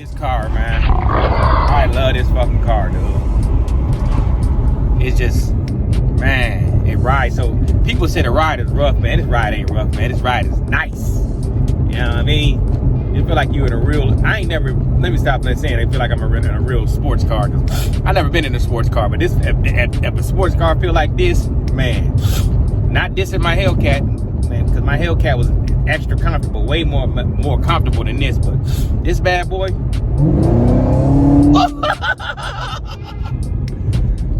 this car, man. I love this fucking car, dude. It's just, man, it rides. So people say the ride is rough, man. This ride ain't rough, man. This ride is nice. You know what I mean? You feel like you're in a real, I ain't never, let me stop saying I feel like I'm in a real sports car. I never been in a sports car, but this, if a sports car feel like this, man, not dissing my Hellcat, man, because my Hellcat was extra comfortable, way more comfortable than this, but this bad boy,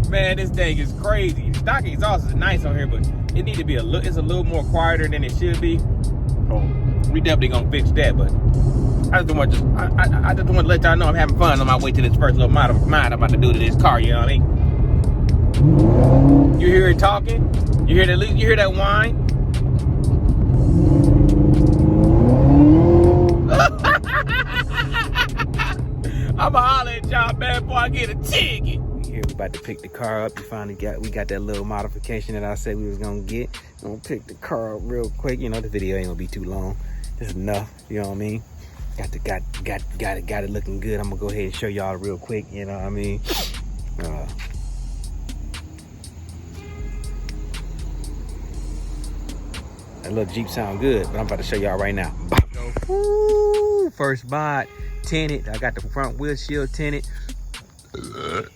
man, this thing is crazy. The stock exhaust is nice on here, but it need to be it's a little more quieter than it should be. So we definitely gonna fix that, but I just want to let y'all know I'm having fun on my way to this first little model of mine I'm about to do to this car. You know what I mean? You hear it talking? You hear that? You hear that whine? I'ma holler at y'all, man, before I get a ticket. Here we about to pick the car up. We got that little modification that I said we was gonna get. I'm gonna pick the car up real quick. You know, the video ain't gonna be too long. Just enough, you know what I mean? Got it looking good. I'm gonna go ahead and show y'all real quick, you know what I mean? That little Jeep sound good, but I'm about to show y'all right now. Woo, first mod, tinted. I got the front windshield tinted. I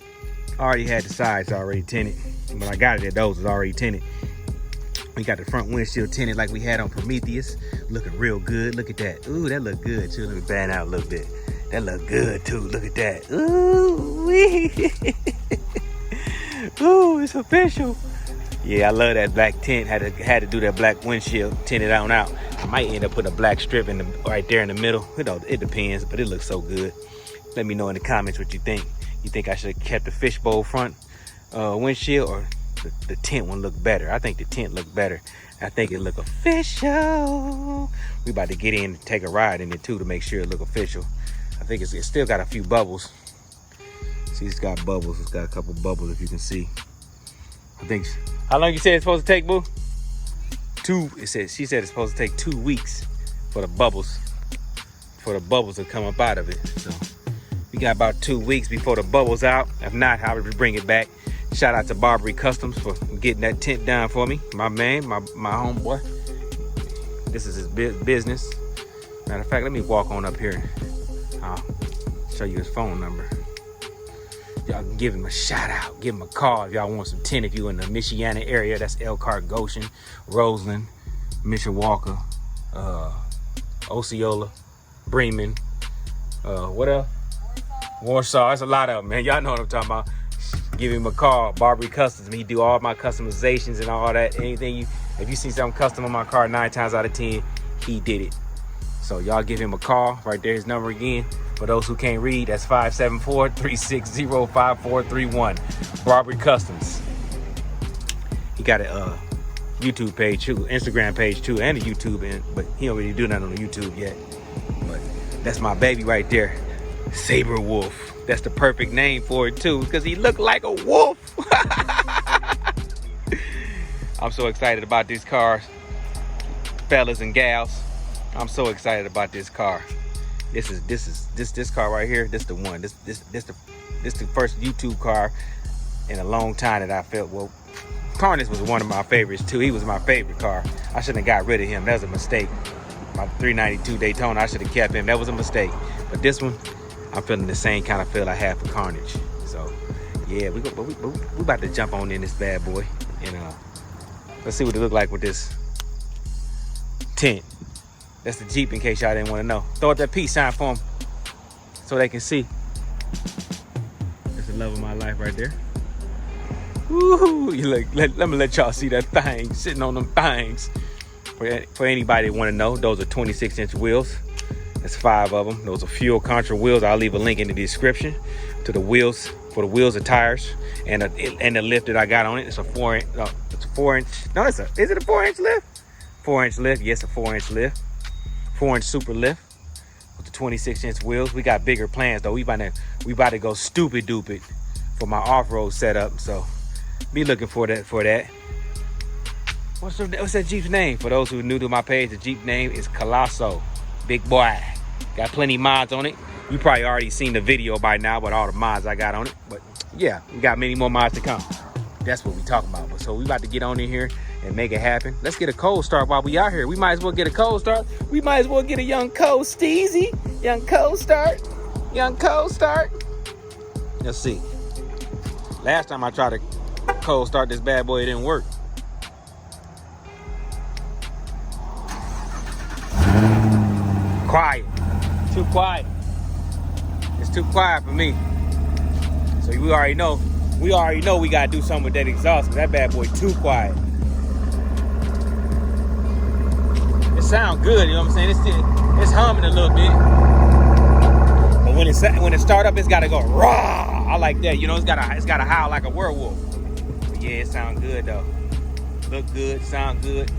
already had the sides already tinted. When I got it, those was already tinted. We got the front windshield tinted like we had on Prometheus. Looking real good. Look at that. Ooh, that look good too. Let me bang out a little bit. That look good too. Look at that. Ooh, wee. Ooh, it's official. Yeah, I love that black tint. Had to do that black windshield, tint it on out. I might end up putting a black strip right there in the middle. You know, it depends, but it looks so good. Let me know in the comments what you think. You think I should have kept the fishbowl front windshield, or the tint one look better? I think the tint look better. I think it look official. We about to get in and take a ride in it too to make sure it look official. I think it's still got a few bubbles. See, it's got bubbles. It's got a couple bubbles, if you can see. I think. How long you said it's supposed to take, boo? She said it's supposed to take 2 weeks for the bubbles to come up out of it. So we got about 2 weeks before the bubbles out. If not, I would bring it back. Shout out to Barbary Customs for getting that tint done for me. My man, my homeboy. This is his business. Matter of fact, let me walk on up here. I'll show you his phone number. Y'all can give him a shout out. Give him a call if y'all want some tint. If you in the Michiana area, that's Elkhart, Goshen, Roseland, Mishawaka, Osceola, Bremen. What else? Warsaw. That's a lot of them, man. Y'all know what I'm talking about. Give him a call. Barbary Customs. He do all my customizations and all that. Anything if you see something custom on my car, 9 times out of 10, he did it. So y'all give him a call. Right there, his number again. For those who can't read, that's 574-360-5431. Barbary Customs. He got a YouTube page too, Instagram page too, and a YouTube, but he don't really do nothing on the YouTube yet. But that's my baby right there, Saber Wolf. That's the perfect name for it too, because he looked like a wolf. I'm so excited about this car, fellas and gals. I'm so excited about this car. This car right here. This the one. This the first YouTube car in a long time that I felt. Well, Carnage was one of my favorites too. He was my favorite car. I shouldn't have got rid of him. That was a mistake. My 392 Daytona, I should have kept him. That was a mistake. But this one, I'm feeling the same kind of feel I had for Carnage. So yeah, we about to jump on in this bad boy, and let's see what it look like with this tint. That's the Jeep, in case y'all didn't want to know. Throw up that peace sign for them so they can see. That's the love of my life right there. Woo! Let me let y'all see that thing sitting on them things. For anybody that want to know, those are 26-inch wheels. That's 5 of them. Those are fuel contra wheels. I'll leave a link in the description to the wheels, for the wheels and tires, and the lift that I got on it. It's a 4 inch. No, it's a 4 inch. No, is it a 4-inch lift? 4-inch lift. Yes, a 4-inch lift. 4-inch super lift with the 26-inch wheels. We got bigger plans though. We about to go stupid duper for my off-road setup. So be looking for that. What's that Jeep's name? For those who are new to my page, the Jeep name is Colosso. Big boy. Got plenty mods on it. You probably already seen the video by now with all the mods I got on it. But yeah, we got many more mods to come. That's what we talking about. But so we about to get on in here and make it happen. Let's get a cold start while we out here. We might as well get a cold start. We might as well get a young cold Steezy. Young cold start. Young cold start. Let's see. Last time I tried to cold start this bad boy, it didn't work. Quiet. Too quiet. It's too quiet for me. So we already know we gotta do something with that exhaust, because that bad boy too quiet. It sounds good, you know what I'm saying? It's humming a little bit. But when it start up, it's gotta go raw. I like that, you know, it's gotta howl like a werewolf. But yeah, it sounds good though. Look good, sound good.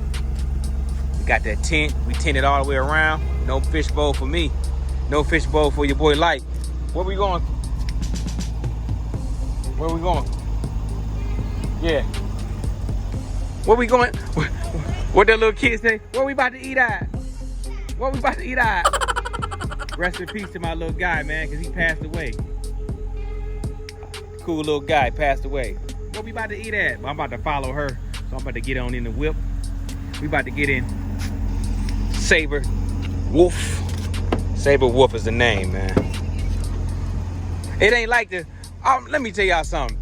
We got that tint. We tinted all the way around. No fishbowl for me. No fishbowl for your boy Light. Where we going? Where we going? Yeah. Where we going? What that little kid say? Where we about to eat at? Where we about to eat at? Rest in peace to my little guy, man, because he passed away. Cool little guy passed away. Where we about to eat at? I'm about to follow her, so I'm about to get on in the whip. We about to get in Saber Wolf. Saber Wolf is the name, man. It ain't like the. Let me tell y'all something.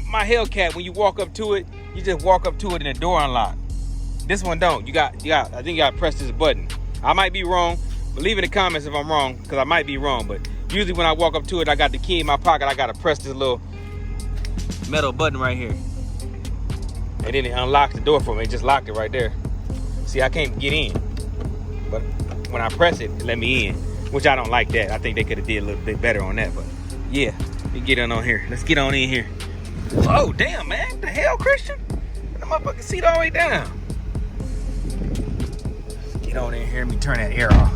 My Hellcat, when you walk up to it, you just walk up to it and the door unlock. This one don't. I think you gotta press this button. I might be wrong, but leave in the comments if I'm wrong, because I might be wrong. But usually when I walk up to it, I got the key in my pocket. I gotta press this little metal button right here, and then it unlocks the door for me. It just locked it right there. See, I can't get in, but when I press it, it let me in, which I don't like that. I think they could have did a little bit better on that, but yeah, we get on here. Let's get on in here. Oh, damn, man. What the hell, Christian? The motherfucking seat all the way down. Let's get on in here. Let me turn that air off.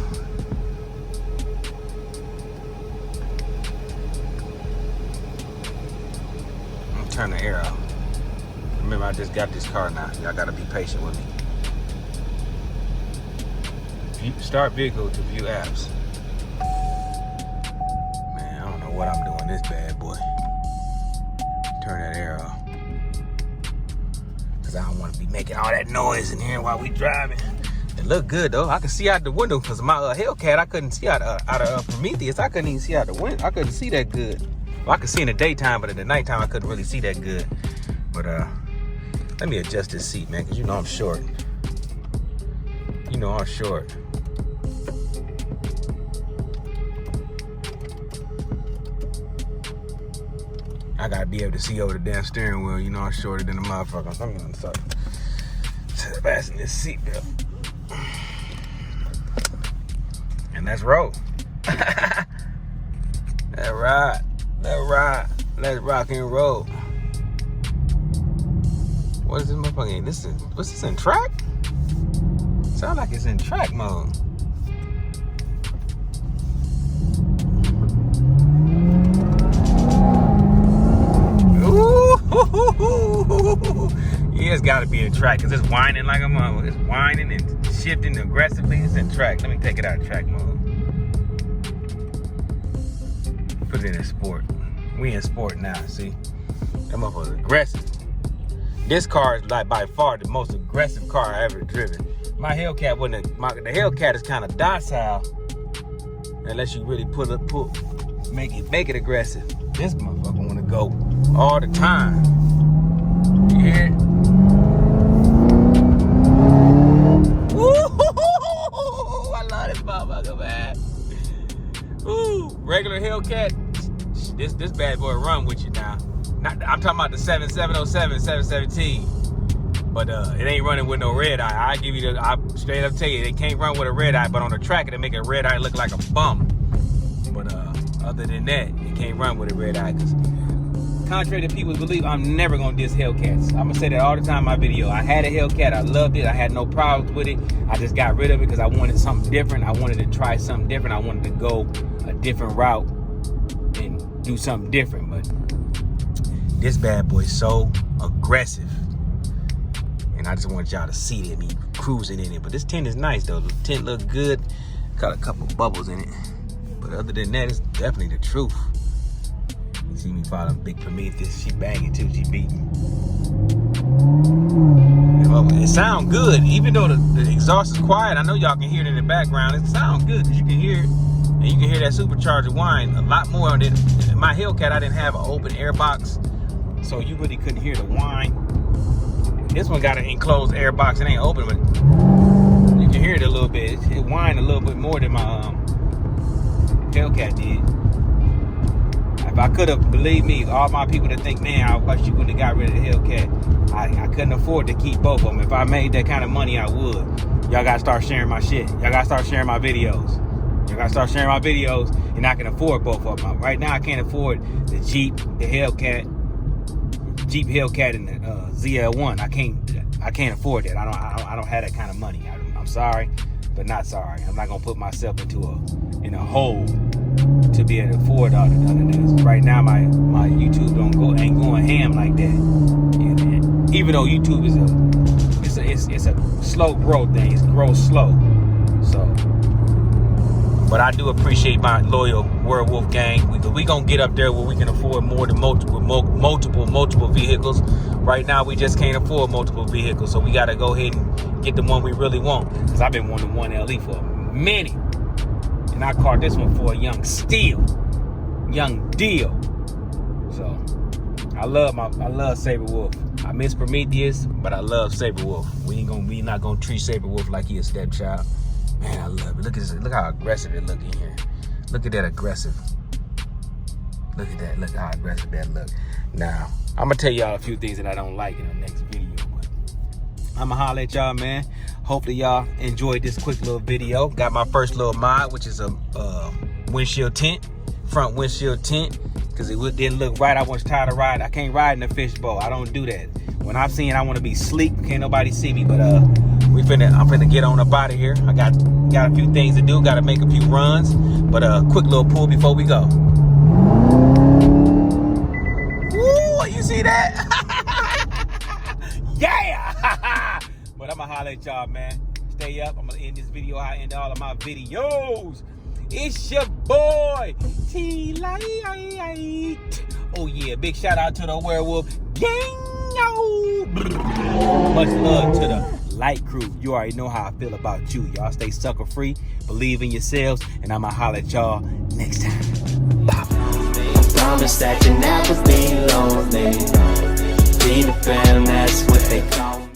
I'm gonna turn the air off. Remember, I just got this car now. Y'all gotta be patient with me. Start vehicle to view apps. Man, I don't know what I'm doing this bad boy. Turn that air off. Cause I don't want to be making all that noise in here while we driving. It look good though. I can see out the window, cause my Hellcat, I couldn't see out of Prometheus. I couldn't even see out the window. I couldn't see that good. Well, I could see in the daytime, but in the nighttime I couldn't really see that good. But let me adjust this seat, man, cause you know I'm short. You know I'm short. I gotta be able to see over the damn steering wheel. You know I'm shorter than a motherfucker. I'm gonna start fasten this seatbelt. And let's roll. Let's ride. Let's ride. Let's rock and roll. What is this motherfucker? What's this in track? Sound like it's in track mode. Yeah, it's gotta be in track, cause it's whining like a mother. It's whining and shifting aggressively. It's in track. Let me take it out of track mode. Put it in sport. We in sport now, see? That motherfucker's aggressive. This car is like by far the most aggressive car I ever driven. My Hellcat wasn't. The Hellcat is kind of docile, unless you really make it aggressive. This motherfucker wanna go all the time. Yeah. Ooh, I love this motherfucker, man. Ooh, regular Hellcat. This bad boy run with you now. I'm talking about the 7707, 717. But it ain't running with no red eye. I straight up tell you, it can't run with a red eye, but on the track it'll make a red eye look like a bum. But other than that, it can't run with a red eye. Cause contrary to people's belief, I'm never gonna diss Hellcats. I'm gonna say that all the time in my video. I had a Hellcat, I loved it, I had no problems with it. I just got rid of it because I wanted something different. I wanted to try something different. I wanted to go a different route and do something different. But this bad boy's so aggressive. And I just want y'all to see it, me cruising in it. But this tint is nice though. The tint look good. Got a couple bubbles in it. But other than that, it's definitely the truth. You see me following Big Prometheus. She banging too. She beating. It sounds good, even though the exhaust is quiet. I know y'all can hear it in the background. It sounds good because you can hear it, and you can hear that supercharger whine a lot more than in my Hellcat. I didn't have an open air box, so you really couldn't hear the whine. This one got an enclosed air box. It ain't open, but you can hear it a little bit. It whined a little bit more than my Hellcat did. If I could have, believe me, all my people that think, man, I wish you would have got rid of the Hellcat. I couldn't afford to keep both of them. If I made that kind of money, I would. Y'all gotta start sharing my shit. Y'all gotta start sharing my videos. Y'all gotta start sharing my videos, and I can afford both of them. Right now, I can't afford the Jeep, the Hellcat, and the ZL1. I can't afford that. I don't have that kind of money. I'm sorry, but not sorry. I'm not gonna put myself in a hole to be able to afford all of this. Right now, my YouTube ain't going ham like that. And even though YouTube is a slow growth thing, it grows slow. So, but I do appreciate my loyal Werewolf gang. We gonna get up there where we can afford more than multiple vehicles. Right now, we just can't afford multiple vehicles, so we gotta go ahead and get the one we really want. Cause I've been wanting 1LE for a minute. And I caught this one for a young deal. So I love Saberwolf. I miss Prometheus, but I love Saberwolf. We not gonna treat Saberwolf like he a stepchild. Man, I love it. Look at this. Look how aggressive it look in here. Look at that aggressive. Look at that. Look how aggressive that look. Now I'm gonna tell y'all a few things that I don't like in the next video, but I'ma holler at y'all, man. Hopefully y'all enjoyed this quick little video. Got my first little mod, which is a windshield tint, front windshield tint, because it didn't look right. I was tired of riding. I can't ride in a fishbowl. I don't do that. When I'm seeing I want to be sleek, can't nobody see me. But I'm finna get on up out of here. I got a few things to do. Got to make a few runs. But quick little pull before we go. Woo! You see that? Yeah! But I'ma holler at y'all, man. Stay up. I'm gonna end this video how I end all of my videos. It's your boy T-Light. Oh yeah, big shout out to the Werewolf gang. Much love to the Light crew. You already know how I feel about you. Y'all stay sucker free, believe in yourselves, and I'ma holler at y'all next time. Bye. Promise that you never be lonely. Be the fam, that's what they call me.